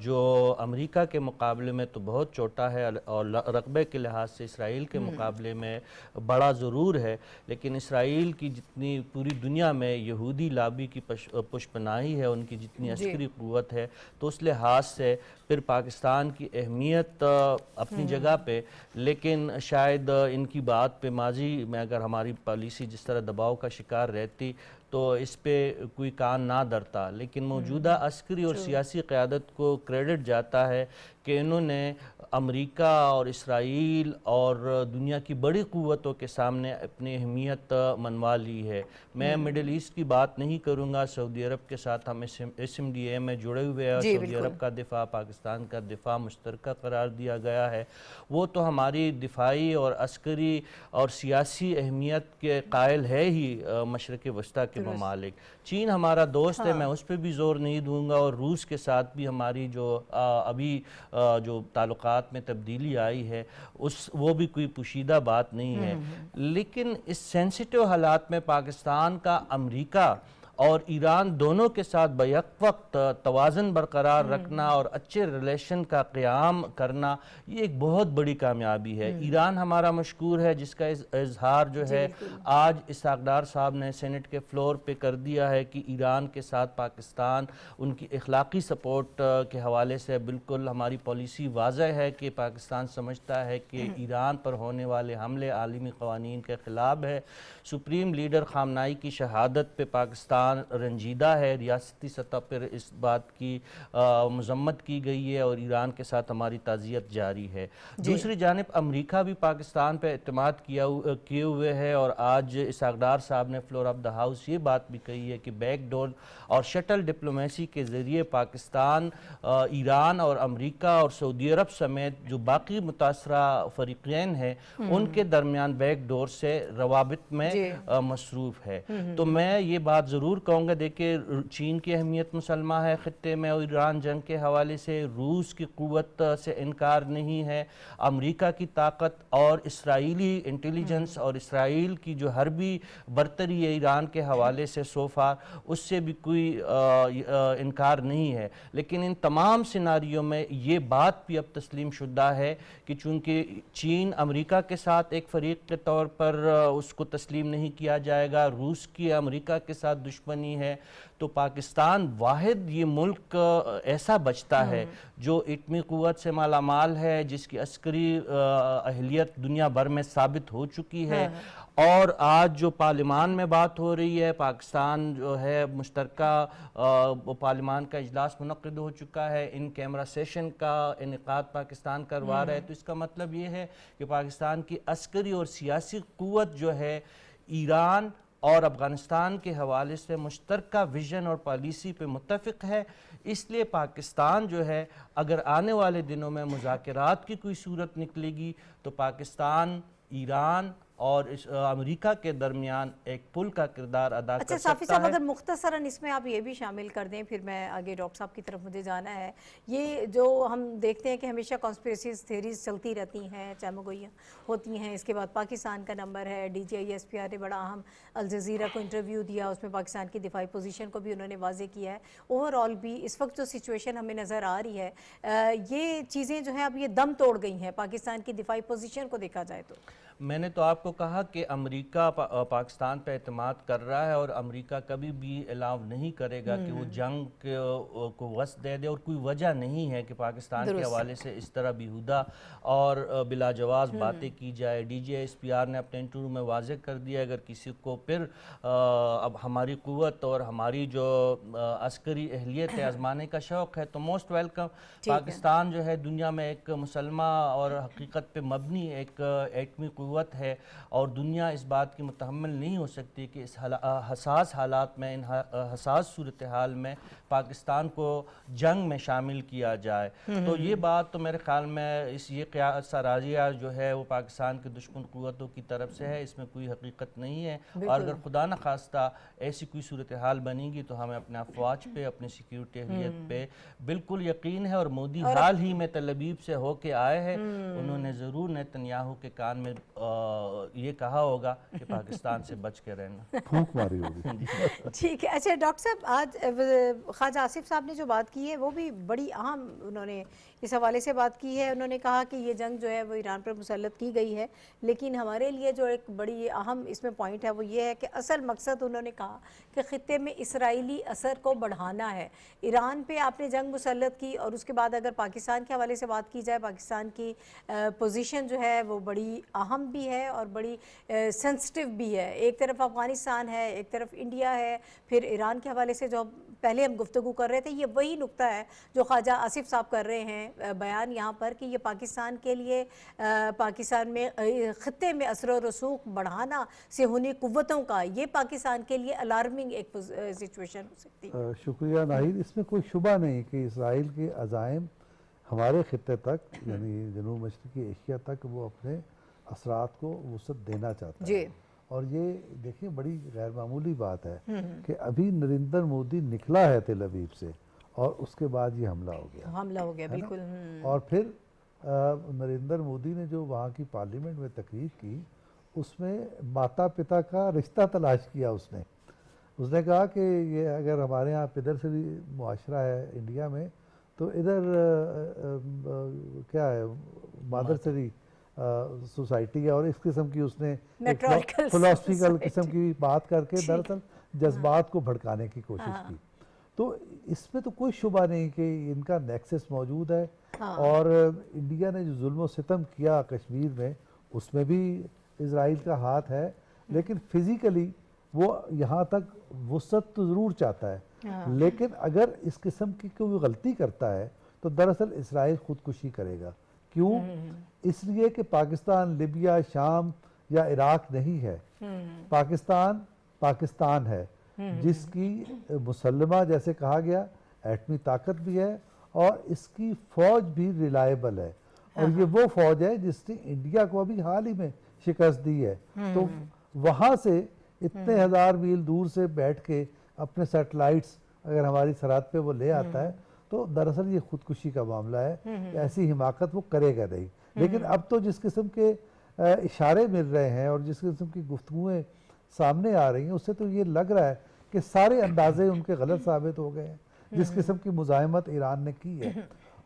جو امریکہ کے مقابلے میں تو بہت چھوٹا ہے اور رقبے کے لحاظ سے اسرائیل کے مقابلے میں بڑا ضرور ہے، لیکن اسرائیل کی جتنی پوری دنیا میں یہودی لابی کی پشپناہی ہے، ان کی جتنی عسکری قوت ہے، تو اس لحاظ سے پھر پاکستان کی اہمیت اپنی جگہ پہ، لیکن شاید ان کی بات پہ ماضی میں اگر ہماری پالیسی جس طرح دباؤ کا شکار رہتی تو اس پہ کوئی کان نہ دھرتا، لیکن موجودہ عسکری اور سیاسی قیادت کو کریڈٹ جاتا ہے کہ انہوں نے امریکہ اور اسرائیل اور دنیا کی بڑی قوتوں کے سامنے اپنی اہمیت منوا لی ہے۔ میں مڈل ایسٹ کی بات نہیں کروں گا، سعودی عرب کے ساتھ ہم ایس ایم ڈی اے میں جڑے ہوئے ہیں، سعودی عرب کا دفاع، پاکستان کا دفاع مشترکہ قرار دیا گیا ہے، وہ تو ہماری دفاعی اور عسکری اور سیاسی اہمیت کے قائل ہے ہی مشرق وسطیٰ کے ممالک۔ چین ہمارا دوست ہے، میں اس پہ بھی زور نہیں دوں گا، اور روس کے ساتھ بھی ہماری جو ابھی جو تعلقات میں تبدیلی آئی ہے وہ بھی کوئی پوشیدہ بات نہیں ہے، لیکن اس سینسیٹیو حالات میں پاکستان کا امریکہ اور ایران دونوں کے ساتھ بیک وقت توازن برقرار رکھنا اور اچھے ریلیشن کا قیام کرنا، یہ ایک بہت بڑی کامیابی ہے۔ ایران ہمارا مشکور ہے، جس کا اظہار جو ہے آج اسحاق ڈار صاحب نے سینٹ کے فلور پہ کر دیا ہے کہ ایران کے ساتھ پاکستان ان کی اخلاقی سپورٹ کے حوالے سے بالکل ہماری پالیسی واضح ہے کہ پاکستان سمجھتا ہے کہ ایران پر ہونے والے حملے عالمی قوانین کے خلاف ہے۔ سپریم لیڈر خامنائی کی شہادت پہ پاکستان رنجیدہ ہے، ریاستی سطح پر اس بات کی مذمت کی گئی ہے اور ایران کے ساتھ ہماری تعزیت جاری ہے۔ دوسری جانب امریکہ بھی پاکستان پہ اعتماد کیے ہوئے ہے، اور آج اسحاق ڈار صاحب نے فلور آف دا ہاؤس یہ بات بھی کہی ہے کہ بیک ڈور اور شٹل ڈپلومیسی کے ذریعے پاکستان ایران اور امریکہ اور سعودی عرب سمیت جو باقی متاثرہ فریقین ہیں ان کے درمیان بیک ڈور سے روابط میں مصروف ہے۔ تو میں یہ بات ضرور کہوں گا، دیکھیں چین کی اہمیت مسلمہ ہے خطے میں اور ایران جنگ کے حوالے سے، روس کی قوت سے انکار نہیں ہے، امریکہ کی طاقت اور اسرائیلی انٹیلیجنس اور اسرائیل کی جو حربی برتری ہے ایران کے حوالے سے سو فار، اس سے بھی کوئی انکار نہیں ہے، لیکن ان تمام سیناریوں میں یہ بات بھی اب تسلیم شدہ ہے کہ چونکہ چین امریکہ کے ساتھ ایک فریق کے طور پر اس کو تسلیم نہیں کیا جائے گا، روس کی امریکہ کے ساتھ دشمنی ہے، تو پاکستان واحد یہ ملک ایسا بچتا ہے جو ایٹمی قوت سے مالا مال ہے، جس کی عسکری اہلیت دنیا بھر میں ثابت ہو چکی ہے، اور آج جو پارلیمان میں بات ہو رہی ہے، پاکستان جو ہے مشترکہ پارلیمان کا اجلاس منعقد ہو چکا ہے، ان کیمرہ سیشن کا انعقاد پاکستان کروا رہا ہے، تو اس کا مطلب یہ ہے کہ پاکستان کی عسکری اور سیاسی قوت جو ہے ایران اور افغانستان کے حوالے سے مشترکہ ویژن اور پالیسی پہ متفق ہے۔ اس لیے پاکستان جو ہے اگر آنے والے دنوں میں مذاکرات کی کوئی صورت نکلے گی تو پاکستان ایران اور امریکہ کے درمیان ایک پل کا کردار ادا کر اچھا سکتا صافی صاحب، ہے۔ اگر مختصراً اس میں آپ یہ بھی شامل کر دیں، پھر میں آگے ڈاکٹر صاحب کی طرف مجھے جانا ہے۔ یہ جو ہم دیکھتے ہیں کہ ہمیشہ کانسپریسیز تھیریز چلتی رہتی ہیں، چامگوئیاں ہوتی ہیں، اس کے بعد پاکستان کا نمبر ہے، D G I S P R نے بڑا اہم الجزیرہ کو انٹرویو دیا، اس میں پاکستان کی دفاعی پوزیشن کو بھی انہوں نے واضح کیا ہے۔ اوورآل بھی اس وقت جو سچویشن ہمیں نظر آ رہی ہے، یہ چیزیں جو ہیں اب یہ دم توڑ گئی ہیں پاکستان کی دفاعی پوزیشن کو دیکھا جائے تو۔ میں نے تو آپ کو کہا کہ امریکہ پاکستان پہ اعتماد کر رہا ہے، اور امریکہ کبھی بھی الاؤ نہیں کرے گا کہ وہ جنگ کو وسعت دے دے، اور کوئی وجہ نہیں ہے کہ پاکستان کے حوالے سے اس طرح بیہودہ اور بلا جواز باتیں کی جائے۔ D G S P R نے اپنے انٹرویو میں واضح کر دیا اگر کسی کو پھر اب ہماری قوت اور ہماری جو عسکری اہلیت ہے آزمانے کا شوق ہے تو موسٹ ویلکم۔ پاکستان جو ہے دنیا میں ایک مسلمہ اور حقیقت پہ مبنی ایک ایٹمی قوت ہے، اور دنیا اس بات کی متحمل نہیں ہو سکتی کہ اس حساس حالات میں، ان حساس صورتحال میں پاکستان کو جنگ میں شامل کیا جائے۔ تو یہ بات تو میرے خیال میں یہ قیاس راجیہ جو ہے وہ پاکستان کے دشمن قوتوں کی طرف سے ہے، اس میں کوئی حقیقت نہیں ہے، اور اگر خدا نخواستہ ایسی کوئی صورتحال بنے گی تو ہمیں اپنے افواج پہ، اپنی سیکیورٹی اہلیت پہ بالکل یقین ہے، اور مودی حال ہی میں تل ابیب سے ہو کے آئے ہیں، انہوں نے ضرور نیتن یاہو کے کان میں یہ کہا ہوگا کہ پاکستان سے بچ کے رہنا. پھونک ماری ہوگی. ٹھیک ہے. اچھا ڈاکٹر صاحب، آج خواجہ آصف صاحب نے جو بات کی ہے وہ بھی بڑی اہم انہوں نے اس حوالے سے بات کی ہے. انہوں نے کہا کہ یہ جنگ جو ہے وہ ایران پر مسلط کی گئی ہے، لیکن ہمارے لیے جو ایک بڑی اہم اس میں پوائنٹ ہے وہ یہ ہے کہ اصل مقصد انہوں نے کہا کہ خطے میں اسرائیلی اثر کو بڑھانا ہے. ایران پہ آپ نے جنگ مسلط کی، اور اس کے بعد اگر پاکستان کے حوالے سے بات کی جائے، پاکستان کی پوزیشن جو ہے وہ بڑی اہم بھی ہے اور بڑی سینسٹیو بھی ہے. ایک طرف افغانستان ہے، ایک طرف انڈیا ہے، پھر ایران کے حوالے سے جو پہلے ہم گفتگو کر رہے تھے، یہ وہی نقطہ ہے جو خواجہ آصف صاحب کر رہے ہیں بیان یہاں پر، کہ یہ پاکستان کے لیے پاکستان میں خطے میں اثر و رسوخ بڑھانا صہیونی قوتوں کا، یہ پاکستان کے لیے الارمنگ ایک سچویشن ہو سکتی ہے. شکریہ ناہید. اس میں کوئی شبہ نہیں کہ اسرائیل کے عزائم ہمارے خطے تک یعنی جنوب مشرقی ایشیا تک وہ اپنے اثرات کو وسعت دینا چاہتا ہے. اور یہ دیکھیں بڑی غیر معمولی بات ہے کہ ابھی نریندر مودی نکلا ہے تل ابیب سے اور اس کے بعد یہ حملہ ہو گیا. بالکل. اور پھر نریندر مودی نے جو وہاں کی پارلیمنٹ میں تقریر کی، اس میں ماتا پتا کا رشتہ تلاش کیا. اس نے کہا کہ یہ اگر ہمارے یہاں پدر سے معاشرہ ہے انڈیا میں، تو ادھر کیا ہے مادر سری سوسائٹی ہے. اور اس قسم کی اس نے فلاسفیکل قسم کی بات کر کے دراصل جذبات کو بھڑکانے کی کوشش کی. تو اس میں تو کوئی شبہ نہیں کہ ان کا نیکسس موجود ہے. اور انڈیا نے جو ظلم و ستم کیا کشمیر میں، اس میں بھی اسرائیل کا ہاتھ ہے، لیکن فزیکلی وہ یہاں تک وسعت تو ضرور چاہتا ہے. لیکن اگر اس قسم کی کوئی غلطی کرتا ہے تو دراصل اسرائیل خودکشی کرے گا. کیوں؟ اس لیے کہ پاکستان لیبیا، شام یا عراق نہیں ہے. پاکستان ہے جس کی مسلمہ جیسے کہا گیا ایٹمی طاقت بھی ہے، اور اس کی فوج بھی ریلائبل ہے. اور یہ وہ فوج ہے جس نے انڈیا کو ابھی حال ہی میں شکست دی ہے. تو وہاں سے اتنے ہزار میل دور سے بیٹھ کے اپنے سیٹلائٹس اگر ہماری سرحد پہ وہ لے آتا ہے تو دراصل یہ خودکشی کا معاملہ ہے. ایسی حماقت وہ کرے گا نہیں. لیکن اب تو جس قسم کے اشارے مل رہے ہیں اور جس قسم کی گفتگویں سامنے آ رہی ہیں، اس سے تو یہ لگ رہا ہے کہ سارے اندازے ان کے غلط ثابت ہو گئے ہیں. جس قسم کی مزاحمت ایران نے کی ہے،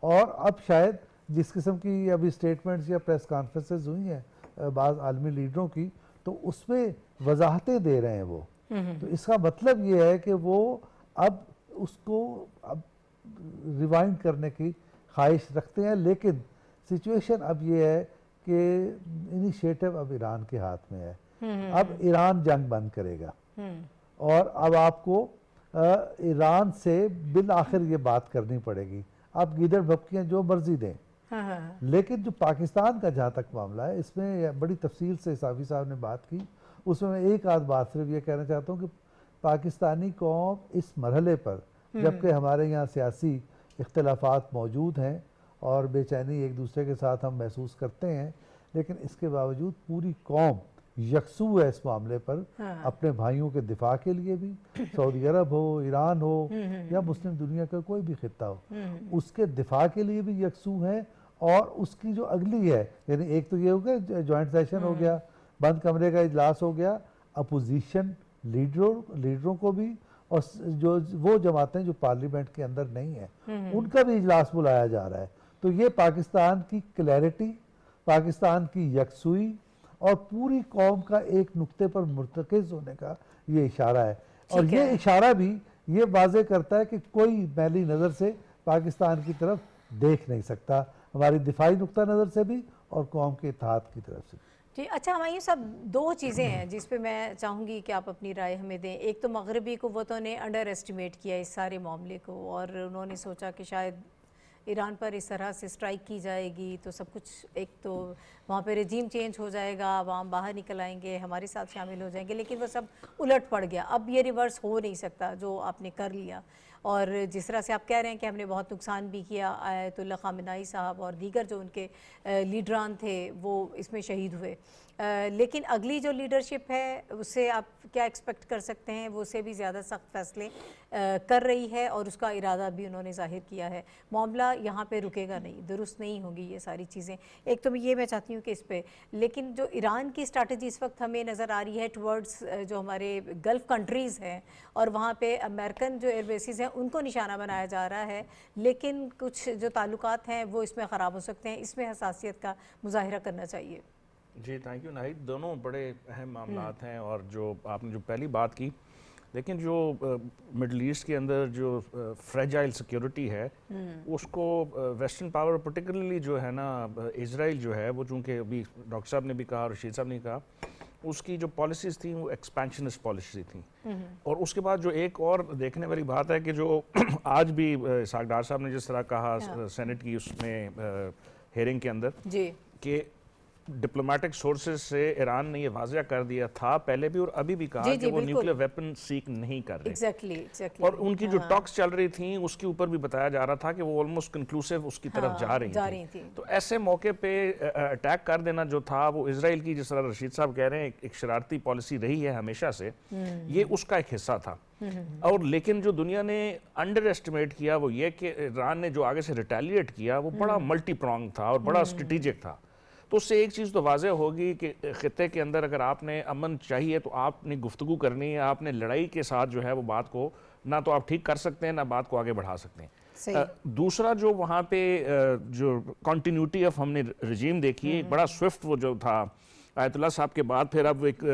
اور اب شاید جس قسم کی ابھی سٹیٹمنٹس یا پریس کانفرنسز ہوئی ہیں بعض عالمی لیڈروں کی، تو اس میں وضاحتیں دے رہے ہیں وہ. تو اس کا مطلب یہ ہے کہ وہ اب اس کو اب ریوائنڈ کرنے کی خواہش رکھتے ہیں. لیکن سچویشن اب یہ ہے کہ انیشیٹو اب ایران کے ہاتھ میں ہے. اب ایران جنگ بند کرے گا، اور اب آپ کو ایران سے بالآخر یہ بات کرنی پڑے گی. آپ گیدڑ بھپکیاں جو مرضی دیں، لیکن جو پاکستان کا جہاں تک معاملہ ہے، اس میں بڑی تفصیل سے صافی صاحب نے بات کی. اس میں ایک آدھ بات صرف یہ کہنا چاہتا ہوں کہ پاکستانی قوم اس مرحلے پر، جبکہ ہمارے یہاں سیاسی اختلافات موجود ہیں اور بے چینی ایک دوسرے کے ساتھ ہم محسوس کرتے ہیں، لیکن اس کے باوجود پوری قوم یکسو ہے اس معاملے پر، اپنے بھائیوں کے دفاع کے لیے بھی. سعودی عرب ہو، ایران ہو، یا مسلم دنیا کا کوئی بھی خطہ ہو، اس کے دفاع کے لیے بھی یکسو ہیں. اور اس کی جو اگلی ہے، یعنی ایک تو یہ ہو گیا جوائنٹ سیشن ہو گیا، بند کمرے کا اجلاس ہو گیا، اپوزیشن لیڈروں کو بھی، اور جو وہ جماعتیں جو پارلیمنٹ کے اندر نہیں ہیں ان کا بھی اجلاس بلایا جا رہا ہے. تو یہ پاکستان کی کلیئرٹی، پاکستان کی یکسوئی اور پوری قوم کا ایک نقطے پر مرتکز ہونے کا یہ اشارہ ہے. اور یہ اشارہ بھی یہ واضح کرتا ہے کہ کوئی میلی نظر سے پاکستان کی طرف دیکھ نہیں سکتا، ہماری دفاعی نقطہ نظر سے بھی اور قوم کے اتحاد کی طرف سے. جی اچھا، ہمایوں صاحب دو چیزیں ہیں جس پہ میں چاہوں گی کہ آپ اپنی رائے ہمیں دیں. ایک تو مغربی قوتوں نے انڈر ایسٹیمیٹ کیا اس سارے معاملے کو، اور انہوں نے سوچا کہ شاید ایران پر اس طرح سے اسٹرائک کی جائے گی تو سب کچھ، ایک تو وہاں پہ رجیم چینج ہو جائے گا، عوام باہر نکل آئیں گے، ہمارے ساتھ شامل ہو جائیں گے. لیکن وہ سب الٹ پڑ گیا. اب یہ ریورس ہو نہیں سکتا جو آپ نے کر لیا. اور جس طرح سے آپ کہہ رہے ہیں کہ ہم نے بہت نقصان بھی کیا، آیت اللہ خامنائی صاحب اور دیگر جو ان کے لیڈران تھے وہ اس میں شہید ہوئے. لیکن اگلی جو لیڈرشپ ہے اس سے آپ کیا ایکسپیکٹ کر سکتے ہیں؟ وہ سے بھی زیادہ سخت فیصلے کر رہی ہے اور اس کا ارادہ بھی انہوں نے ظاہر کیا ہے. معاملہ یہاں پہ رکے گا نہیں, درست نہیں ہوگی یہ ساری چیزیں. ایک تو یہ میں چاہتی ہوں کہ اس پہ, لیکن جو ایران کی اسٹریٹجی اس وقت ہمیں نظر آ رہی ہے ٹورڈز جو ہمارے گلف کنٹریز ہیں, اور وہاں پہ امریکن جو ایئر بیسز ہیں ان کو نشانہ بنایا جا رہا ہے, لیکن کچھ جو تعلقات ہیں وہ اس میں خراب ہو سکتے ہیں. اس میں حساسیت کا مظاہرہ کرنا چاہیے. جی تھینک یو ناہید. دونوں بڑے اہم معاملات ہیں, اور جو آپ نے جو پہلی بات کی, لیکن جو مڈل ایسٹ کے اندر جو فریجائل سیکیورٹی ہے اس کو ویسٹرن پاور پرٹیکولرلی جو ہے نا اسرائیل جو ہے وہ, چونکہ ابھی ڈاکٹر صاحب نے بھی کہا اور رشید صاحب نے کہا, اس کی جو پالیسیز تھیں وہ ایکسپینشنسٹ پالیسی تھیں. اور اس کے بعد جو ایک اور دیکھنے والی بات ہے کہ جو آج بھی اسحاق ڈار صاحب نے جس طرح کہا سینٹ کی اس میں ہیئرنگ کے اندر جی کہ ڈپلومیٹک سورسز سے ایران نے یہ واضح کر دیا تھا پہلے بھی اور ابھی بھی کہا کہ وہ نیوکلیر ویپن سیک نہیں کر رہے. ایگزیکٹلی اور ان کی جو ٹاکس چل رہی تھیں اس کے اوپر بھی بتایا جا رہا تھا کہ وہ آلموسٹ کنکلوسیو اس کی طرف جا رہی تھیں. تو ایسے موقع پہ اٹیک کر دینا جو تھا وہ اسرائیل کی, جس طرح رشید صاحب کہہ رہے ہیں, ایک شرارتی پالیسی رہی ہے ہمیشہ سے, یہ اس کا ایک حصہ تھا. اور لیکن جو دنیا نے انڈر ایسٹیمیٹ کیا وہ یہ کہ ایران نے جو آگے سے ریٹیلیٹ کیا وہ بڑا ملٹی پرونگ تھا اور بڑا اسٹریٹجک تھا. تو اس سے ایک چیز تو واضح ہوگی کہ خطے کے اندر اگر آپ نے امن چاہیے تو آپ نے گفتگو کرنی ہے, آپ نے لڑائی کے ساتھ جو ہے وہ بات کو نہ تو آپ ٹھیک کر سکتے ہیں نہ بات کو آگے بڑھا سکتے ہیں. دوسرا جو وہاں پہ جو کنٹینیوٹی آف ہم نے رجیم دیکھی ہے, بڑا سوئفٹ وہ جو تھا آیت اللہ صاحب کے بعد, پھر اب ایک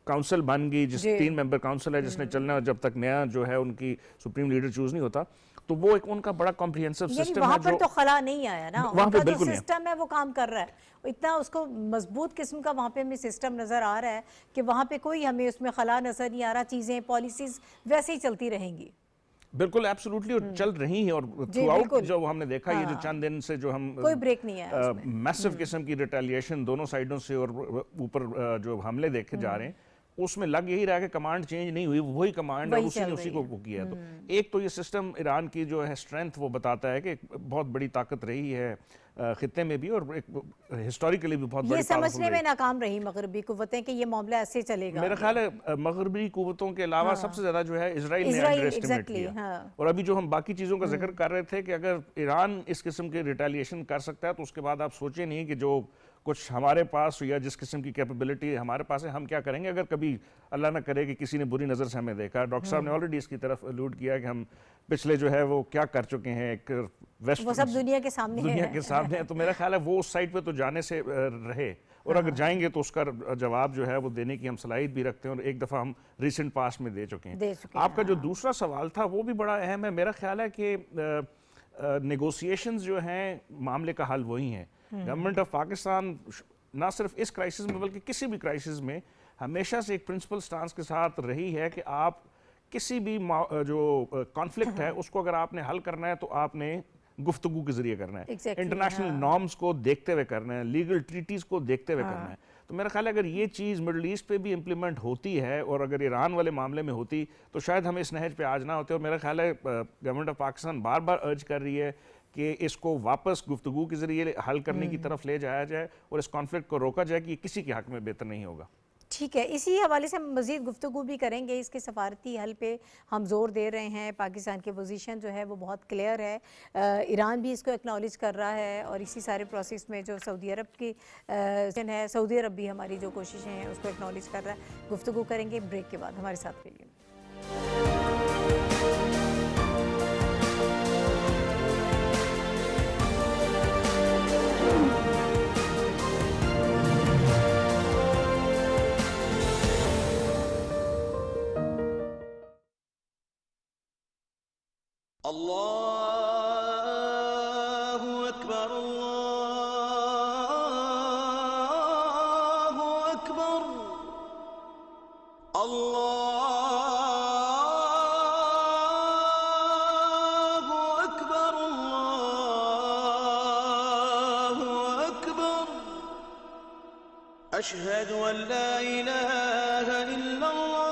کاؤنسل بن گئی جس 3 ممبر کاؤنسل ہے جس نے چلنا ہے جب تک نیا جو ہے ان کی سپریم لیڈر چوز نہیں ہوتا. تو وہ ایک ان کا بڑا کمپریہنسو سسٹم ہے. وہاں پر تو خلا نہیں آیا نا, وہاں پہ جو سسٹم ہے وہ کام کر رہا ہے, اتنا اس کو مضبوط قسم کا وہاں پہ ہمیں سسٹم نظر آ رہا ہے کہ وہاں پہ کوئی ہمیں اس میں خلا نظر نہیں آ رہا. چیزیں پالیسیز ویسے ہی چلتی رہیں گی. بالکل ایبسولوٹلی, اور چل رہی ہیں. اور تھرو آؤٹ جو ہم نے دیکھا یہ جو چند دن سے جو ہم کوئی بریک نہیں ہے, میسو قسم کی ریٹیلیشن دونوں سائڈوں سے اور اوپر جو حملے دیکھے جا رہے ہیں, اس میں لگ یہی رہا کہ کمانڈ چینج نہیں ہوئی, وہی کمانڈ ہے, اسی نے اسی کو کیا. تو ایک تو یہ سسٹم ایران کی جو ہے اسٹرینتھ وہ بتاتا ہے کہ بہت بڑی طاقت رہی ہے خطے میں بھی, اور ہسٹوریکلی بھی بہت بڑی. یہ سمجھنے میں ناکام رہی مغربی قوتیں کہ یہ معاملہ ایسے چلے گا. میرا خیال ہے مغربی قوتوں کے علاوہ سب سے زیادہ جو ہے اسرائیل نے انڈر ایسٹیمیٹ کیا. اور ابھی جو ہم باقی چیزوں کا ذکر کر رہے تھے کہ اگر ایران اس قسم کے ریٹیلیشن کر سکتا ہے تو اس کے بعد آپ سوچیں نہیں کہ جو کچھ ہمارے پاس یا جس قسم کی کیپیبلٹی ہمارے پاس ہے ہم کیا کریں گے اگر کبھی اللہ نہ کرے کہ کسی نے بری نظر سے ہمیں دیکھا. ڈاکٹر صاحب نے آلریڈی اس کی طرف الوڈ کیا کہ ہم پچھلے جو ہے وہ کیا کر چکے ہیں, ایک وہ سب دنیا کے سامنے ہے. تو میرا خیال ہے وہ اس سائٹ پہ تو جانے سے رہے, اور اگر جائیں گے تو اس کا جواب جو ہے وہ دینے کی ہم صلاحیت بھی رکھتے ہیں, اور ایک دفعہ ہم ریسنٹ پاسٹ میں دے چکے ہیں. آپ کا جو دوسرا سوال تھا وہ بھی بڑا اہم ہے. میرا خیال ہے کہ نیگوسیشنز جو ہیں معاملے کا حل وہی ہیں. گورنمنٹ آف پاکستان نہ صرف اس کرائسس میں بلکہ کسی بھی کرائسس میں ہمیشہ سے ایک پرنسپل سٹانس کے ساتھ رہی ہے کہ آپ کسی بھی جو کانفلکٹ ہے اس کو اگر آپ نے حل کرنا ہے تو آپ نے گفتگو کے ذریعے کرنا ہے, انٹرنیشنل نارمز کو دیکھتے ہوئے کرنا ہے, لیگل ٹریٹیز کو دیکھتے ہوئے کرنا ہے. تو میرا خیال ہے اگر یہ چیز مڈل ایسٹ پہ بھی امپلیمنٹ ہوتی ہے اور اگر ایران والے معاملے میں ہوتی تو شاید ہمیں اس نہج پہ آج نہ ہوتے. اور میرا خیال ہے گورنمنٹ آف پاکستان بار بار ارج کر رہی ہے کہ اس کو واپس گفتگو کے ذریعے حل کرنے کی طرف لے جایا جائے اور اس کانفلکٹ کو روکا جائے کہ یہ کسی کے حق میں بہتر نہیں ہوگا. ٹھیک ہے, اسی حوالے سے ہم مزید گفتگو بھی کریں گے. اس کے سفارتی حل پہ ہم زور دے رہے ہیں. پاکستان کی پوزیشن جو ہے وہ بہت کلیئر ہے, ایران بھی اس کو اکنالج کر رہا ہے, اور اسی سارے پروسیس میں جو سعودی عرب کی ہے, سعودی عرب بھی ہماری جو کوششیں ہیں اس کو اکنالج کر رہا ہے. گفتگو کریں گے بریک کے بعد. ہمارے ساتھ رہیے. اللہ اکبر اللہ اکبر اللہ اکبر اللہ اکبر اشہد ان لا الہ الا اللہ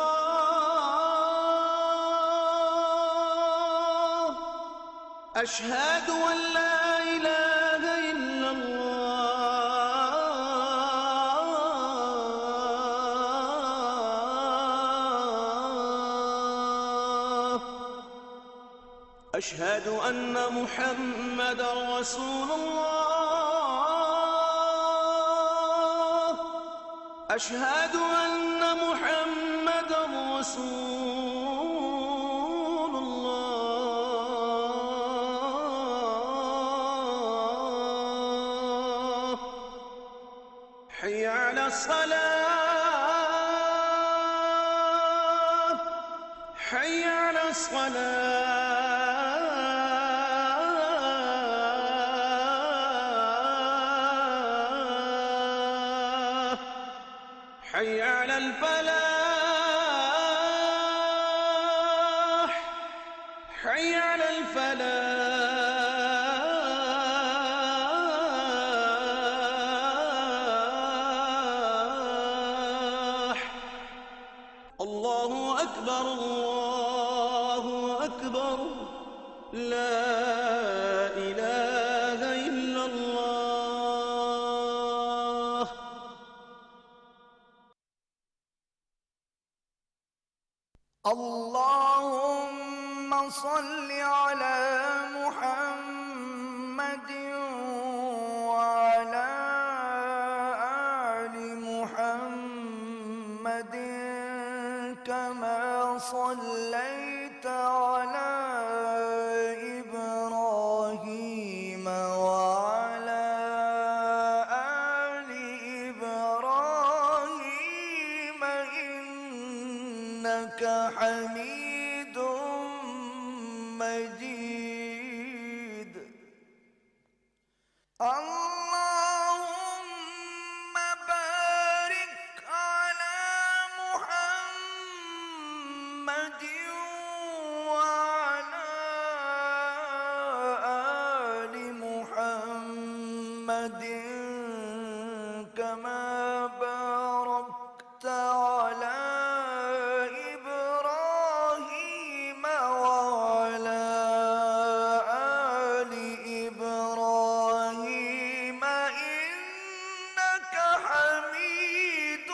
أشهد أن لا إله إلا الله أشهد أن محمد رسول الله أشهد أن محمد رسول الله حي على الصلاة حي على الصلاة حي على الفلاح حي على الفلاح الله أكبر الله أكبر لا إله إلا الله اللهم صل على محمد وعلى آل محمد كما صليت على إبراهيم وعلى آل إبراهيم إنك حميد مجيد اللهم بارك على محمد وعلى آل محمد كما باركت على إبراهيم وعلى آل إبراهيم إنك حميد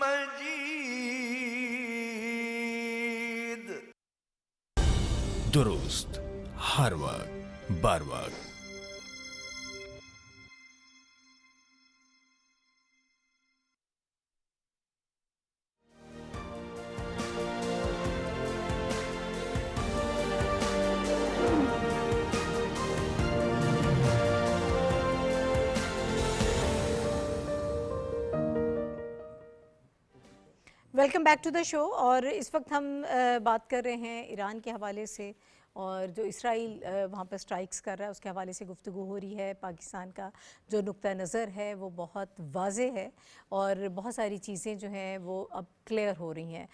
مجيد. درست ہر وقت بر وقت. ویلکم بیک ٹو دا شو. اور اس وقت ہم بات کر رہے ہیں ایران کے حوالے سے، اور جو اسرائیل وہاں پر سٹرائکس کر رہا ہے اس کے حوالے سے گفتگو ہو رہی ہے. پاکستان کا جو نقطہ نظر ہے وہ بہت واضح ہے اور بہت ساری چیزیں جو ہیں وہ اب کلیئر ہو رہی ہیں.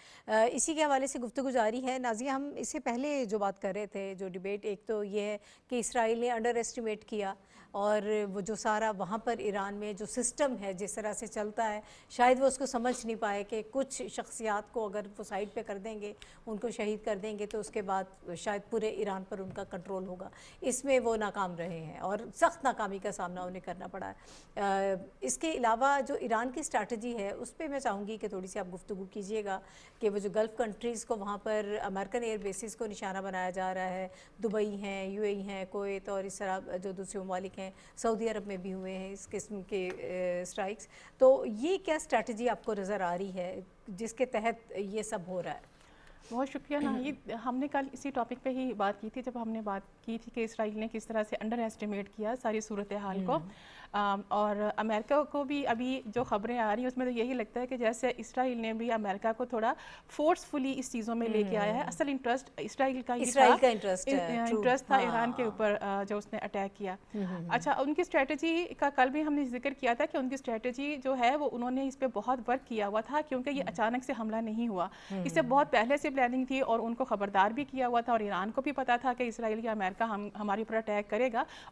اسی کے حوالے سے گفتگو جاری ہے. نازیہ، ہم اس سے پہلے جو بات کر رہے تھے، جو ڈیبیٹ، ایک تو یہ ہے کہ اسرائیل نے انڈر ایسٹیمیٹ کیا، اور وہ جو سارا وہاں پر ایران میں جو سسٹم ہے جس طرح سے چلتا ہے، شاید وہ اس کو سمجھ نہیں پائے کہ کچھ شخصیات کو اگر وہ سائڈ پہ کر دیں گے، ان کو شہید کر دیں گے، تو اس کے بعد شاید پورے ایران پر ان کا کنٹرول ہوگا. اس میں وہ ناکام رہے ہیں اور سخت ناکامی کا سامنا انہیں کرنا پڑا ہے. اس کے علاوہ جو ایران کی اسٹریٹجی ہے اس پہ میں چاہوں گی کہ تھوڑی سی آپ گفتگو کیجیے گا کہ وہ جو گلف کنٹریز کو وہاں پر امریکن ایئر بیسز کو نشانہ بنایا جا رہا ہے، دبئی ہیں، یو اے ای ہیں، کویت اور اس طرح جو دوسرے ممالک ہیں، سعودی عرب میں بھی ہوئے ہیں اس قسم کے اسٹرائکس، تو یہ کیا اسٹریٹجی آپ کو نظر آ رہی ہے جس کے تحت یہ سب ہو رہا ہے؟ بہت شکریہ ناہید. ہم نے کل اسی ٹاپک پہ ہی بات کی تھی جب ہم نے بات کی تھی کہ اسرائیل نے کس طرح سے انڈر ایسٹیمیٹ کیا ساری صورتحال کو، اور امریکہ کو بھی ابھی جو خبریں آ رہی ہیں اس میں تو یہی لگتا ہے کہ جیسے اسرائیل نے بھی امریکہ کو تھوڑا فورسفلی اس چیزوں میں لے کے آیا ہے. اصل انٹرسٹ اسرائیل کا انٹرسٹ تھا ایران کے اوپر جو اس نے اٹیک کیا. اچھا، ان کی اسٹریٹجی کا کل بھی ہم نے ذکر کیا تھا کہ ان کی اسٹریٹجی جو ہے وہ انہوں نے اس پہ بہت ورک کیا ہوا تھا، کیونکہ یہ اچانک سے حملہ نہیں ہوا، اس سے بہت پہلے سے پلاننگ تھی اور ان کو خبردار بھی کیا ہوا تھا، اور ایران کو بھی پتا تھا کہ اسرائیل یا امریکہ ہمارے اوپر اٹیک کرے گا،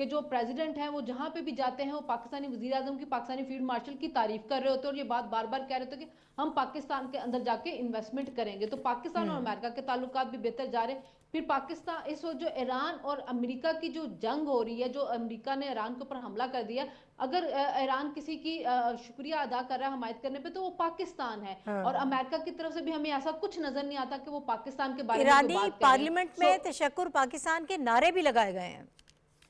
کہ جو پریزیڈنٹ ہیں وہ جہاں پہ بھی جاتے ہیں وہ پاکستانی وزیر اعظم کی، پاکستانی فیلڈ مارشل کی تعریف کر رہے ہوتے ہیں اور یہ بات بار بار کہہ رہے ہوتے ہیں کہ ہم پاکستان کے اندر جا کے انویسٹمنٹ کریں گے. تو پاکستان اور امریکہ کے تعلقات بھی بہتر جا رہے ہیں. پھر پاکستان اس وقت جو ایران اور امریکہ کی جو جنگ ہو رہی ہے، جو امریکہ نے ایران کے اوپر حملہ کر دیا، اگر ایران کسی کی شکریہ ادا کر رہا ہے حمایت کرنے پہ تو وہ پاکستان ہے. اور امریکہ کی طرف سے بھی ہمیں ایسا کچھ نظر نہیں آتا کہ وہ پاکستان کے بارے میں ایرانی کوئی بات کر رہے ہیں. پارلیمنٹ میں تشکر پاکستان کے نعرے بھی لگائے گئے ہیں.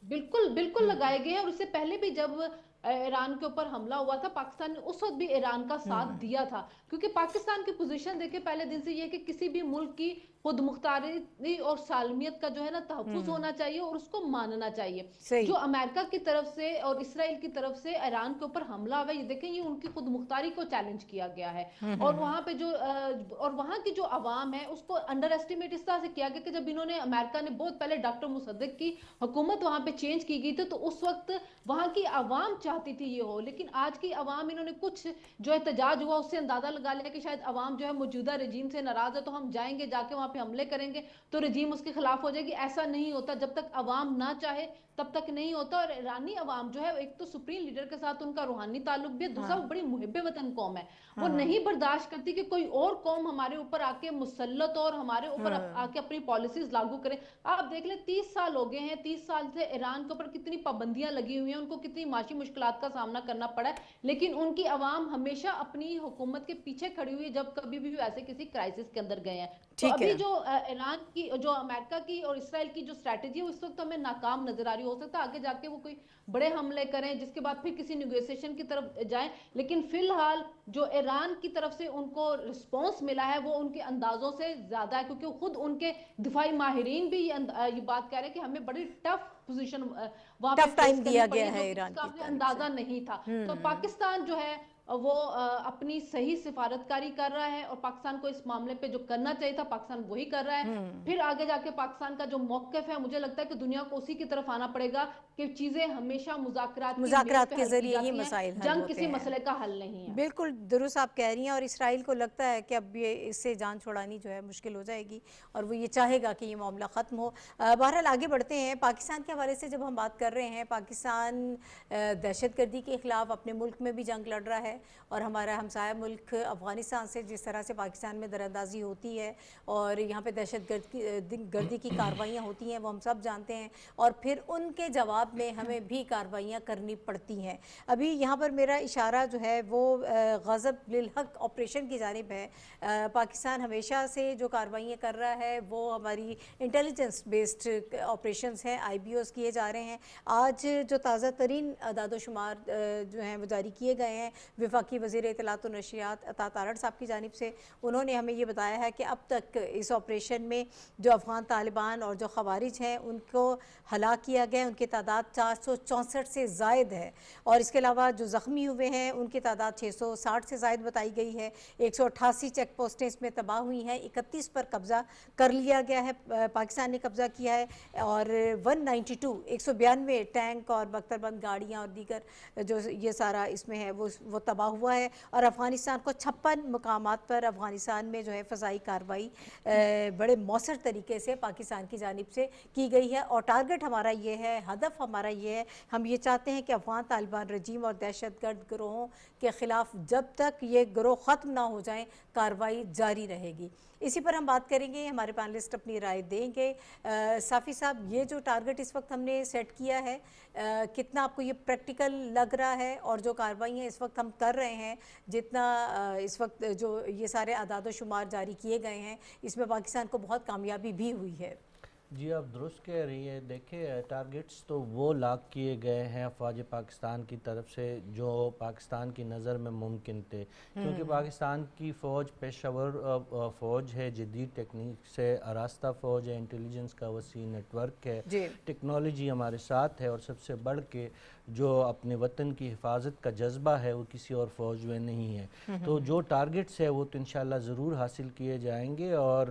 بالکل لگائے گئے ہیں. اور اس سے پہلے بھی جب ایران کے اوپر حملہ ہوا تھا، پاکستان نے اس وقت بھی ایران کا ساتھ دیا تھا، کیونکہ پاکستان کی پوزیشن دیکھیں پہلے دن سے یہ کہ کسی بھی ملک کی خود مختاری اور سالمیت کا جو ہے نا تحفظ ہونا چاہیے اور اس کو ماننا چاہیے. جو امریکہ کی طرف سے اور اسرائیل کی طرف سے ایران کے اوپر حملہ ہوا، یہ دیکھیں یہ ان کی خود مختاری کو چیلنج کیا گیا ہے. اور وہاں پہ جو اور وہاں کی جو عوام ہے اس کو انڈر ایسٹیمیٹ اس طرح سے کیا گیا کہ جب انہوں نے امریکہ نے بہت پہلے ڈاکٹر مصدق کی حکومت وہاں پہ چینج کی گئی تھی تو اس وقت وہاں کی عوام چاہتی تھی یہ ہو، لیکن آج کی عوام انہوں نے کچھ جو احتجاج ہوا اس سے اندازہ لگا لیا کہ شاید عوام جو ہے موجودہ رجیم سے ناراض ہے تو ہم جائیں گے، جا کے وہاں پہ حملے کریں گے تو رجیم اس کے خلاف ہو جائے گی. ایسا نہیں ہوتا. جب تک عوام نہ چاہے تب تک نہیں ہوتا. اور ایرانی عوام جو ہے ایک تو سپریم لیڈر کے ساتھ ان کا روحانی تعلق بھی ہے، دوسرا وہ بڑی محب وطن قوم ہے. وہ نہیں برداشت کرتی کہ کوئی اور قوم ہمارے اوپر آ کے مسلط اور ہمارے اوپر آ کے اپنی پالیسیز لاگو کرے. آپ دیکھ لیں 30 سال ہو گئے ہیں، 30 سال سے ایران کے اوپر کتنی پابندیاں لگی ہوئی ہیں، ان کو کتنی معاشی مشکلات کا سامنا کرنا پڑا ہے، لیکن ان کی عوام ہمیشہ اپنی حکومت کے پیچھے کھڑی ہوئی ہے جب کبھی بھی ایسے کسی کرائسس کے اندر گئے ہیں. تو ابھی جو ایران کی جو امریکہ کی اور اسرائیل کی جو اسٹریٹجی ہے اس وقت ہمیں ناکام نظر آ رہی. ہو سکتا ہے آگے جا کے وہ کوئی بڑے حملے کریں جس کے بعد پھر کسی نیگوسیشن کی طرف جائیں، لیکن فی الحال جو ایران کی طرف سے ان کو رسپانس ملا ہے وہ ان کے اندازوں سے زیادہ ہے، کیونکہ خود ان کے دفاعی ماہرین بھی یہ بات کہہ رہے ہیں کہ ہمیں بڑی ٹف پوزیشن وہاں پہ فیس کرنی پڑی ہے جس کا ہمیں اندازہ نہیں تھا. تو پاکستان جو ہے وہ اپنی صحیح سفارتکاری کر رہا ہے اور پاکستان کو اس معاملے پہ جو کرنا چاہیے تھا پاکستان وہی کر رہا ہے. پھر آگے جا کے پاکستان کا جو موقف ہے مجھے لگتا ہے کہ دنیا کو اسی کی طرف آنا پڑے گا کہ چیزیں ہمیشہ مذاکرات کے ذریعے ہی مسائل حل جنگ کسی مسئلے کا حل نہیں ہے. بالکل درست آپ کہہ رہی ہیں. اور اسرائیل کو لگتا ہے کہ اب یہ اس سے جان چھڑانی جو ہے مشکل ہو جائے گی اور وہ یہ چاہے گا کہ یہ معاملہ ختم ہو. بہرحال آگے بڑھتے ہیں. پاکستان کے حوالے سے جب ہم بات کر رہے ہیں، پاکستان دہشت گردی کے خلاف اپنے ملک میں بھی جنگ لڑ رہا ہے اور ہمارا ہمسایہ ملک افغانستان سے جس طرح سے پاکستان میں دراندازی ہوتی ہے اور یہاں پہ دہشت گردی کی کاروائیاں ہوتی ہیں وہ ہم سب جانتے ہیں، اور پھر ان کے جواب میں ہمیں بھی کاروائیاں کرنی پڑتی ہیں. ابھی یہاں پر میرا اشارہ جو ہے وہ غضب للحق آپریشن کی جانب ہے. پاکستان ہمیشہ سے جو کاروائیاں کر رہا ہے وہ ہماری انٹیلیجنس بیسڈ آپریشنز ہیں، IBOs کیے جا رہے ہیں. آج جو تازہ ترین اعداد و شمار جو ہیں وہ جاری کیے گئے ہیں وفاقی وزیر اطلاعات و نشریات عطا تارڑ صاحب کی جانب سے، انہوں نے ہمیں یہ بتایا ہے کہ اب تک اس آپریشن میں جو افغان طالبان اور جو خوارج ہیں ان کو ہلاک کیا گیا، ان کی تعداد 464 سے زائد ہے، اور اس کے علاوہ جو زخمی ہوئے ہیں ان کی تعداد 660 سے زائد بتائی گئی ہے. 188 چیک پوسٹیں اس میں تباہ ہوئی ہیں، 31 پر قبضہ کر لیا گیا ہے، پاکستان نے قبضہ کیا ہے، اور 192 ٹینک اور بختربند گاڑیاں اور دیگر جو یہ سارا اس میں ہے وہ تباہ ہوا ہے. اور افغانستان کو 56 مقامات پر افغانستان میں جو ہے فضائی کارروائی بڑے مؤثر طریقے سے پاکستان کی جانب سے کی گئی ہے. اور ٹارگٹ ہمارا یہ ہے، ہدف ہمارا یہ ہے، ہم یہ چاہتے ہیں کہ افغان طالبان رجیم اور دہشت گرد گروہوں کے خلاف جب تک یہ گروہ ختم نہ ہو جائیں کارروائی جاری رہے گی. اسی پر ہم بات کریں گے، ہمارے پینلسٹ اپنی رائے دیں گے. صافی صاحب، یہ جو ٹارگٹ اس وقت ہم نے سیٹ کیا ہے کتنا آپ کو یہ پریکٹیکل لگ رہا ہے، اور جو کارروائیاں اس وقت ہم کر رہے ہیں، جتنا اس وقت جو یہ سارے اعداد و شمار جاری کیے گئے ہیں اس میں پاکستان کو بہت کامیابی بھی ہوئی ہے؟ جی آپ درست کہہ رہی ہیں. دیکھیں ٹارگٹس تو وہ لاک کیے گئے ہیں افواج پاکستان کی طرف سے جو پاکستان کی نظر میں ممکن تھے، کیونکہ پاکستان کی فوج پیشہ ور فوج ہے، جدید ٹیکنیک سے آراستہ فوج ہے، انٹیلیجنس کا وسیع نیٹ ورک ہے، ٹیکنالوجی ہمارے ساتھ ہے، اور سب سے بڑھ کے جو اپنے وطن کی حفاظت کا جذبہ ہے وہ کسی اور فوج میں نہیں ہے. تو جو ٹارگٹس ہے وہ تو انشاءاللہ ضرور حاصل کیے جائیں گے، اور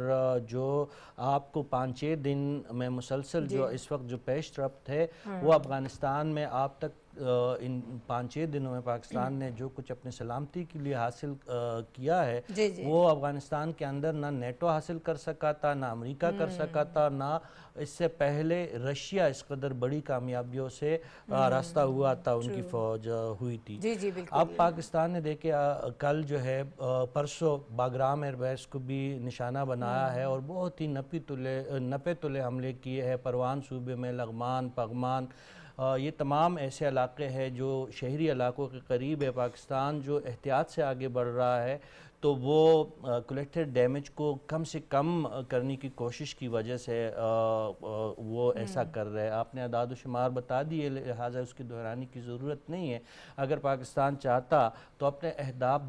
جو آپ کو 5-6 دن میں مسلسل جو اس وقت جو پیش رفت ہے وہ افغانستان میں آپ تک ان 5-6 دنوں میں پاکستان نے جو کچھ اپنے سلامتی کے لیے حاصل کیا ہے وہ افغانستان کے اندر نہ نیٹو حاصل کر سکا تھا، نہ امریکہ کر سکا تھا، نہ اس سے پہلے رشیا اس قدر بڑی کامیابیوں سے راستہ ہوا تھا، ان کی فوج ہوئی تھی۔ اب پاکستان نے دیکھے کل جو ہے پرسوں باگرام ایئر بیس کو بھی نشانہ بنایا ہے اور بہت ہی نپے تلے حملے کیے ہیں پروان صوبے میں، لغمان، پغمان، یہ تمام ایسے علاقے ہیں جو شہری علاقوں کے قریب ہے۔ پاکستان جو احتیاط سے آگے بڑھ رہا ہے تو وہ کولیکٹڈ ڈیمیج کو کم سے کم کرنے کی کوشش کی وجہ سے وہ ایسا کر رہے ہیں۔ آپ نے اعداد و شمار بتا دیے، لہٰذا اس کی دہرانے کی ضرورت نہیں ہے۔ اگر پاکستان چاہتا تو اپنے اہداف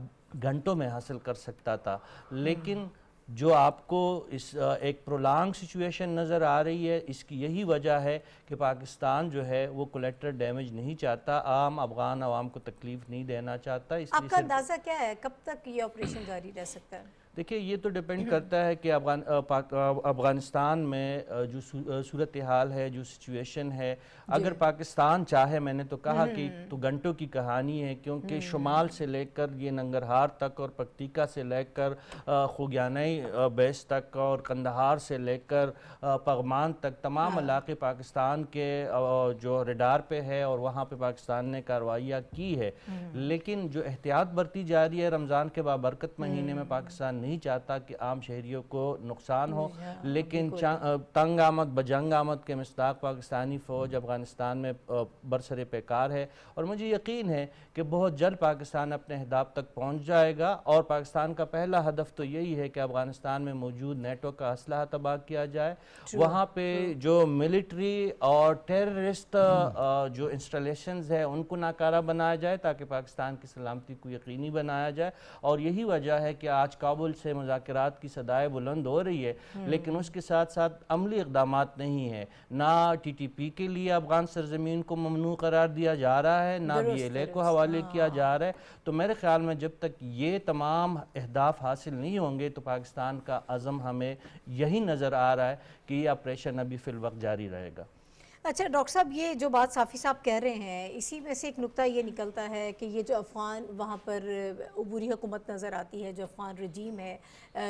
گھنٹوں میں حاصل کر سکتا تھا، لیکن جو آپ کو اس ایک پرولانگ سچویشن نظر آ رہی ہے، اس کی یہی وجہ ہے کہ پاکستان جو ہے وہ کولیکٹر ڈیمیج نہیں چاہتا، عام افغان عوام کو تکلیف نہیں دینا چاہتا۔ اس آپ کا اندازہ کیا ہے کب تک یہ آپریشن جاری رہ سکتا ہے؟ دیکھیں یہ تو ڈیپینڈ کرتا ہے کہ افغانستان میں جو صورتحال ہے، جو سچویشن ہے، اگر پاکستان چاہے، میں نے تو کہا کہ تو گھنٹوں کی کہانی ہے، کیونکہ شمال سے لے کر یہ ننگرہار تک اور پکتیکا سے لے کر خوگیانئی بیس تک اور قندھار سے لے کر پغمان تک تمام علاقے پاکستان کے جو ریڈار پہ ہے اور وہاں پہ پاکستان نے کارروائیاں کی ہے، لیکن جو احتیاط برتی جا رہی ہے رمضان کے بابرکت مہینے میں، پاکستان نہیں چاہتا کہ عام شہریوں کو نقصان ہو، لیکن تنگ آمد بجنگ آمد کے مصداق پاکستانی فوج افغانستان میں برسر پیکار ہے، اور مجھے یقین ہے کہ بہت جلد پاکستان اپنے اہداف تک پہنچ جائے گا۔ اور پاکستان کا پہلا ہدف تو یہی ہے کہ افغانستان میں موجود نیٹو کا اسلحہ تباہ کیا جائے، وہاں پہ جو ملٹری اور ٹیررسٹ جو انسٹالیشنز ہیں ان کو ناکارہ بنایا جائے تاکہ پاکستان کی سلامتی کو یقینی بنایا جائے۔ اور یہی وجہ ہے کہ آج کابل سے مذاکرات کی صدائیں بلند ہو رہی ہے، لیکن اس کے ساتھ ساتھ عملی اقدامات نہیں ہیں۔ نہ ٹی ٹی پی کے لیے افغان سرزمین کو ممنوع قرار دیا جا رہا ہے، نہ بی ایل اے کو حوالے کیا جا رہا ہے۔ تو میرے خیال میں جب تک یہ تمام اہداف حاصل نہیں ہوں گے تو پاکستان کا عزم ہمیں یہی نظر آ رہا ہے کہ یہ آپریشن ابھی فی الوقت جاری رہے گا۔ اچھا ڈاکٹر صاحب، یہ جو بات صافی صاحب کہہ رہے ہیں، اسی میں سے ایک نقطہ یہ نکلتا ہے کہ یہ جو افغان وہاں پر عبوری حکومت نظر آتی ہے، جو افغان رجیم ہے،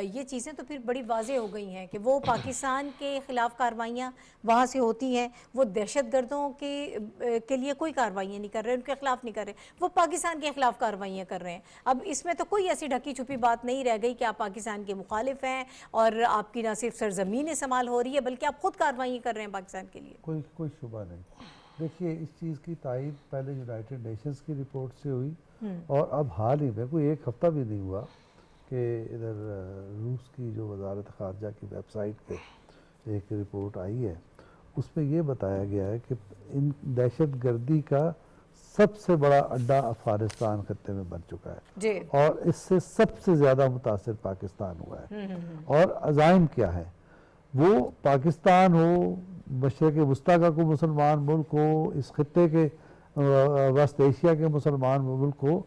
یہ چیزیں تو پھر بڑی واضح ہو گئی ہیں کہ وہ پاکستان کے خلاف کارروائیاں وہاں سے ہوتی ہیں، وہ دہشت گردوں کے لیے کوئی کارروائیاں نہیں کر رہے، ان کے خلاف نہیں کر رہے، وہ پاکستان کے خلاف کارروائیاں کر رہے ہیں۔ اب اس میں تو کوئی ایسی ڈھکی چھپی بات نہیں رہ گئی کہ آپ پاکستان کے مخالف ہیں اور آپ کی نہ صرف سرزمین استعمال ہو رہی ہے بلکہ آپ خود کارروائیاں کر رہے ہیں پاکستان کے لیے۔ کوئی شبہ نہیں۔ دیکھیے اس چیز کی تائید پہلے یونائٹڈ نیشنز کی رپورٹ سے ہوئی، اور اب حال ہی میں کوئی ایک ہفتہ بھی نہیں ہوا کہ ادھر روس کی جو وزارت خارجہ کی ویب سائٹ پہ ایک رپورٹ آئی ہے، اس میں یہ بتایا گیا ہے کہ ان دہشت گردی کا سب سے بڑا اڈا افغانستان خطے میں بن چکا ہے، اور اس سے سب سے زیادہ متاثر پاکستان ہوا ہے۔ اور عزائم کیا ہے؟ وہ پاکستان ہو، مشرق وسطیٰ کا کوئی مسلمان ملک ہو، اس خطے کے وسط ایشیا کے مسلمان ملک ہو،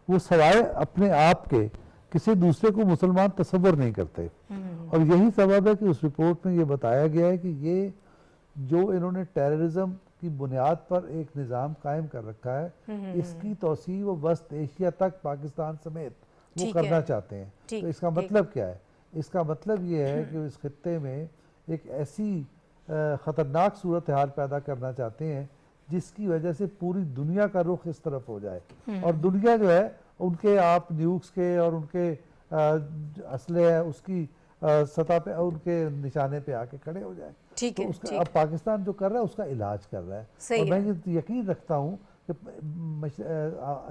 وہ سوائے اپنے آپ کے کسی دوسرے کو مسلمان تصور نہیں کرتے۔ اور یہی سبب ہے کہ اس رپورٹ میں یہ بتایا گیا ہے کہ یہ جو انہوں نے ٹیررزم کی بنیاد پر ایک نظام قائم کر رکھا ہے، اس کی توسیع وہ وسط ایشیا تک پاکستان سمیت وہ کرنا چاہتے ہیں۔ تو اس کا مطلب کیا ہے؟ اس کا مطلب یہ ہے کہ اس خطے میں ایک ایسی خطرناک صورتحال پیدا کرنا چاہتے ہیں جس کی وجہ سے پوری دنیا کا رخ اس طرف ہو جائے، اور دنیا جو ہے ان کے آپ نیوکس کے اور ان کے اسلحے ہیں اس کی سطح پہ ان کے نشانے پہ آ کے کھڑے ہو جائیں۔ تو اس کا اب پاکستان جو کر رہا ہے اس کا علاج کر رہا ہے، اور میں یہ یقین رکھتا ہوں کہ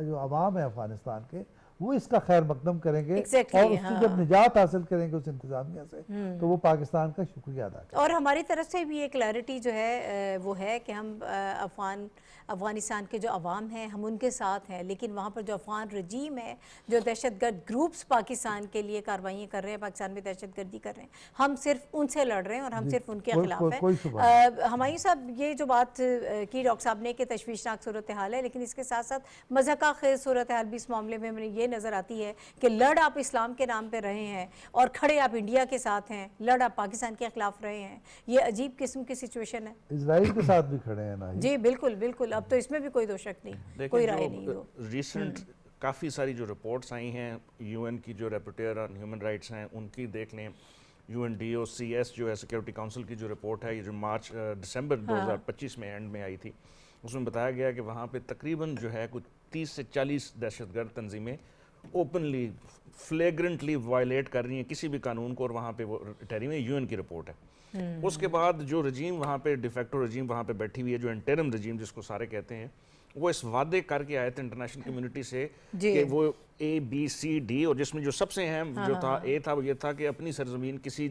جو عوام ہے افغانستان کے وہ اس کا خیر مقدم کریں گے، اور اس کی جب نجات حاصل کریں گے اس انتظامیہ سے تو وہ پاکستان کا شکریہ ادا کریں۔ اور ہماری طرف سے بھی یہ کلیئرٹی جو ہے وہ ہے کہ ہم افغانستان کے جو عوام ہیں ہم ان کے ساتھ ہیں، لیکن وہاں پر جو افغان رجیم ہے، جو دہشت گرد گروپس پاکستان کے لیے کارروائیاں کر رہے ہیں، پاکستان میں دہشت گردی کر رہے ہیں، ہم صرف ان سے لڑ رہے ہیں اور ہم صرف ان کے خلاف ہیں۔ ہمایوں صاحب، یہ جو بات کی ڈاکٹر صاحب نے کہ تشویشناک صورتحال ہے، لیکن اس کے ساتھ ساتھ مضحکہ خیز صورتحال بھی اس معاملے میں ہم نے یہ یہ نظر آتی ہے کہ لڑ آپ اسلام کے نام پہ رہے ہیں اور کھڑے آپ انڈیا کے ساتھ ہیں، لڑ آپ پاکستان کے خلاف رہے ہیں. یہ عجیب قسم کی سچویشن ہے. اسرائیل کے ساتھ بھی کھڑے ہیں نا. جی بالکل بالکل، اب تو اس میں بھی کوئی دو شک نہیں، کوئی رائے نہیں. ریسنٹ کافی ساری جو رپورٹس آئی ہیں یو این کی، جو ریپورٹر آن ہیومن رائٹس ہیں ان کی دیکھ لیں، U N D O C S جو ہے سیکورٹی کاؤنسل کی جو رپورٹ ہے، یہ جو دسمبر 2025 میں اینڈ میں آئی تھی، اس میں بتایا گیا کہ وہاں پہ تقریباً جو ہے کچھ 30 سے 40 دہشت گرد تنظیمیں اوپنلی فلیگرنٹلی وائلیٹ کر رہی ہیں کسی بھی قانون کو، اور وہاں پہ وہ ٹھہری ہوئی یو این کی رپورٹ ہے. اس کے بعد جو رجیم وہاں پہ ڈیفیکٹو رجیم وہاں پہ بیٹھی ہوئی ہے، جو انٹرم رجیم جس کو سارے کہتے ہیں، وہ اس وعدے کر کے آئے تھے انٹرنیشنل کمیونٹی سے کہ وہ اے بی سی ڈی، اور جس میں جو سب سے اہم جو تھا اے تھا وہ یہ تھا کہ اپنی سرزمین کسی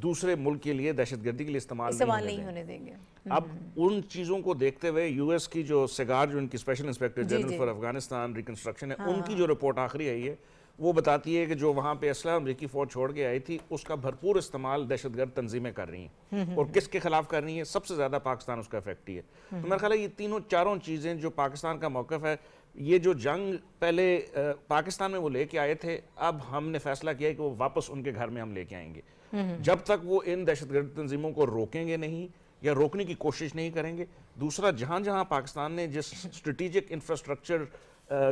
دوسرے ملک کے لیے دہشت گردی کے لیے استعمال نہیں ہونے دیں گے. اب ان چیزوں کو دیکھتے ہوئے یو ایس کی جو سیگار، جو ان کی special inspector general for Afghanistan reconstruction ہے، ان کی جو رپورٹ آخری آئی ہے وہ بتاتی ہے کہ جو وہاں پہ اسلحہ امریکی فوج چھوڑ کے آئی تھی اس کا بھرپور استعمال دہشت گرد تنظیمیں کر رہی ہیں، اور کس کے خلاف کر رہی ہیں؟ سب سے زیادہ پاکستان اس کا افیکٹی ہے. تو میرا خیال ہے یہ تینوں چاروں چیزیں جو پاکستان کا موقف ہے، یہ جو جنگ پہلے پاکستان میں وہ لے کے آئے تھے، اب ہم نے فیصلہ کیا ہے کہ وہ واپس ان کے گھر میں ہم لے کے آئیں گے. جب تک وہ ان دہشت گرد تنظیموں کو روکیں گے نہیں یا روکنے کی کوشش نہیں کریں گے. دوسرا، جہاں جہاں پاکستان نے جس اسٹریٹجک انفراسٹرکچر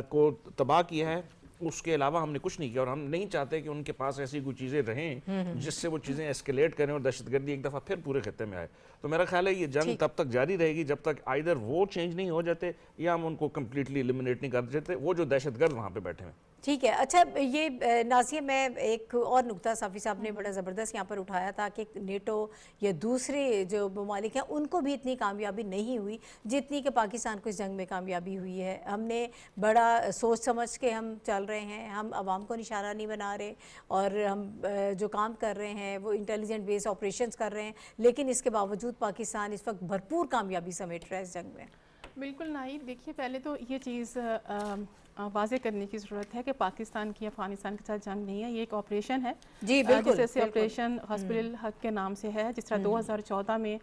کو تباہ کیا ہے اس کے علاوہ ہم نے کچھ نہیں کیا، اور ہم نہیں چاہتے کہ ان کے پاس ایسی کوئی چیزیں رہیں جس سے وہ چیزیں ایسکیلیٹ کریں اور دہشت گردی ایک دفعہ پھر پورے خطے میں آئے. تو میرا خیال ہے یہ جنگ تب تک جاری رہے گی جب تک آئیدر وہ چینج نہیں ہو جاتے یا ہم ان کو کمپلیٹلی ایلیمنیٹ نہیں کر دیتے، وہ جو دہشت گرد وہاں پہ بیٹھے ہیں. ٹھیک ہے. اچھا، یہ نازیہ، میں ایک اور نقطہ صافی صاحب نے بڑا زبردست یہاں پر اٹھایا تھا کہ نیٹو یا دوسرے جو ممالک ہیں ان کو بھی اتنی کامیابی نہیں ہوئی جتنی کہ پاکستان کو اس جنگ میں کامیابی ہوئی ہے. ہم نے بڑا سوچ سمجھ کے ہم چل رہے ہیں، ہم عوام کو نشانہ نہیں بنا رہے، اور ہم جو کام کر رہے ہیں وہ انٹیلیجنٹ بیس آپریشنز کر رہے ہیں، لیکن اس کے باوجود پاکستان اس وقت بھرپور کامیابی سمیٹ رہا ہے اس جنگ میں. بالکل نائب، دیکھیے پہلے تو یہ چیز واضح کرنے کی ضرورت ہے کہ پاکستان کی افغانستان کے ساتھ جنگ نہیں ہے، یہ ایک آپریشن ہے. جی بالکل، جیسے آپریشن حسب الحق کے نام سے ہے، جس طرح 2014 میں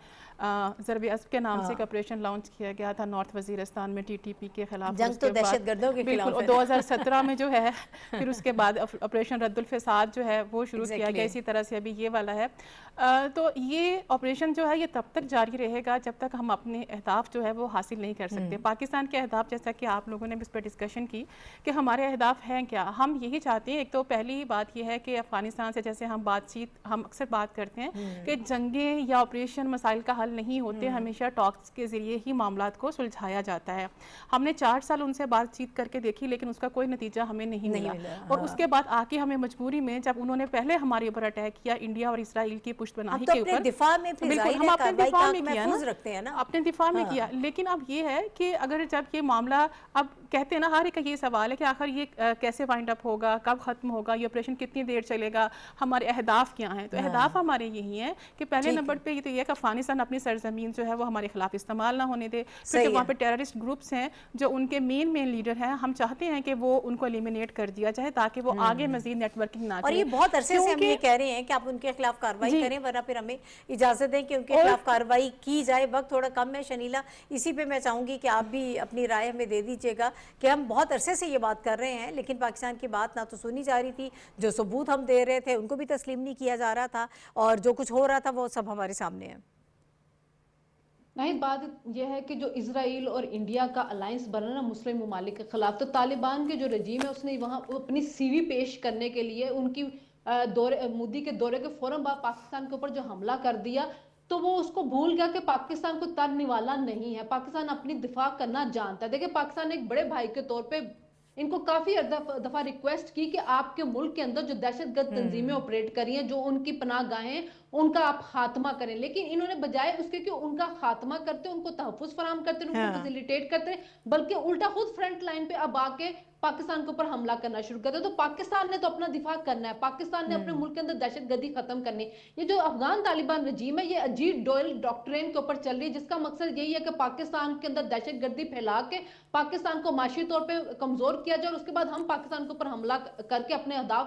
ضرب عصب کے نام سے ایک آپریشن لانچ کیا گیا تھا نارتھ وزیرستان میں ٹی ٹی پی کے خلاف. جنگ تو دہشت گردوں کے خلاف ہے. 2017 میں جو ہے پھر اس کے بعد آپریشن رد الفساد جو ہے وہ شروع کیا گیا، اسی طرح سے ابھی یہ والا ہے. تو یہ آپریشن جو ہے یہ تب تک جاری رہے گا جب تک ہم اپنے اہداف جو ہے وہ حاصل نہیں کر سکتے. پاکستان کے اہداف، جیسا کہ آپ لوگوں نے بھی اس پہ ڈسکشن کی کہ ہمارے اہداف ہیں کیا، ہم یہی چاہتے ہیں. ایک تو پہلی بات یہ ہے کہ افغانستان سے جیسے ہم اکثر بات کرتے ہیں کہ جنگیں یا آپریشن مسائل کا حل نہیں ہوتے، ہمیشہ ٹاکس کے ذریعے ہی معاملات کو سلجھایا جاتا ہے. ہم نے 4 سال ان سے بات چیت کر کے دیکھی لیکن اس کا کوئی نتیجہ ہمیں نہیں ملا. اور اس کے بعد آ کے ہمیں مجبوری میں جب انہوں نے پہلے ہمارے اوپر اٹیک کیا انڈیا اور اسرائیل کی پشت پناہی کے اوپر، دفاع میں بالکل ہم اپنے دفاع میں کیا نا، اپنے دفاع میں کیا. لیکن اب یہ ہے کہ اگر جب یہ معاملہ، اب کہتے ہیں نا ہر ایک کا یہ سوال ہے کہ آخر یہ کیسے وائنڈ اپ ہوگا، کب ختم ہوگا، یہ آپریشن کتنی دیر چلے گا، ہمارے اہداف کیا ہیں. تو اہداف ہمارے یہی ہیں کہ پہلے نمبر پہ یہ تو یہ کہ افغانستان اپنی سرزمین جو ہے وہ ہمارے خلاف استعمال نہ ہونے دے. پھر جو وہاں پہ ٹیررسٹ گروپس ہیں جو ان کے مین لیڈر ہیں، ہم چاہتے ہیں کہ وہ ان کو ایلیمینیٹ کر دیا جائے تاکہ وہ آگے مزید نیٹ ورکنگ نہ کریں. اور یہ بہت عرصے سے ہم یہ کہہ رہے ہیں کہ آپ ان کے خلاف کارروائی کریں، ورنہ پھر ہمیں اجازت دیں کہ ان کے خلاف کارروائی کی جائے. وقت تھوڑا کم ہے شنیلا، اسی پہ میں چاہوں گی کہ آپ بھی اپنی رائے ہمیں دے دیجیے گا کہ ہم بہت عرصے سے یہ بات کر رہے ہیں لیکن پاکستان کی بات نہ تو سنی جا رہی تھی، جو ثبوت ہم دے رہے تھے ان کو بھی تسلیم نہیں کیا جا رہا تھا، اور جو کچھ ہو رہا تھا وہ سب ہمارے سامنے ہے. نہیں، بات یہ ہے کہ جو اسرائیل اور انڈیا کا الائنس بنا نا مسلم ممالک کے خلاف، تو طالبان کے جو رجیم ہے اس نے وہاں اپنی سی وی پیش کرنے کے لیے ان کی مودی کے دورے کے فوراً بعد پاکستان کے اوپر جو حملہ کر دیا، تو وہ اس کو بھول گیا کہ پاکستان کو تر نوالا نہیں ہے، پاکستان اپنی دفاع کرنا جانتا ہے. دیکھیں پاکستان ایک بڑے بھائی کے طور پہ ان کو کافی دفعہ ریکویسٹ کی کہ آپ کے ملک کے اندر جو دہشت گرد تنظیمیں آپریٹ کری ہیں، جو ان کی پناہ گاہیں ان کا آپ خاتمہ کریں، لیکن انہوں نے بجائے اس کے کہ ان کا خاتمہ کرتے، ان کو تحفظ فراہم کرتے، ان کو فیسیلیٹیٹ کرتے، بلکہ الٹا خود فرنٹ لائن پہ اب آ کے پاکستان کے اوپر حملہ کرنا شروع کرتے. تو پاکستان نے تو اپنا دفاع کرنا ہے، پاکستان نے اپنے ملک کے اندر دہشت گردی ختم کرنی. یہ جو افغان طالبان رجیم ہے یہ اجیت ڈوئل ڈاکٹرین کے اوپر چل رہی ہے، جس کا مقصد یہی ہے کہ پاکستان کے اندر دہشت گردی پھیلا کے پاکستان کو معاشی طور پہ کمزور کیا جائے، اور اس کے بعد ہم پاکستان کے اوپر حملہ کر کے اپنے اہداف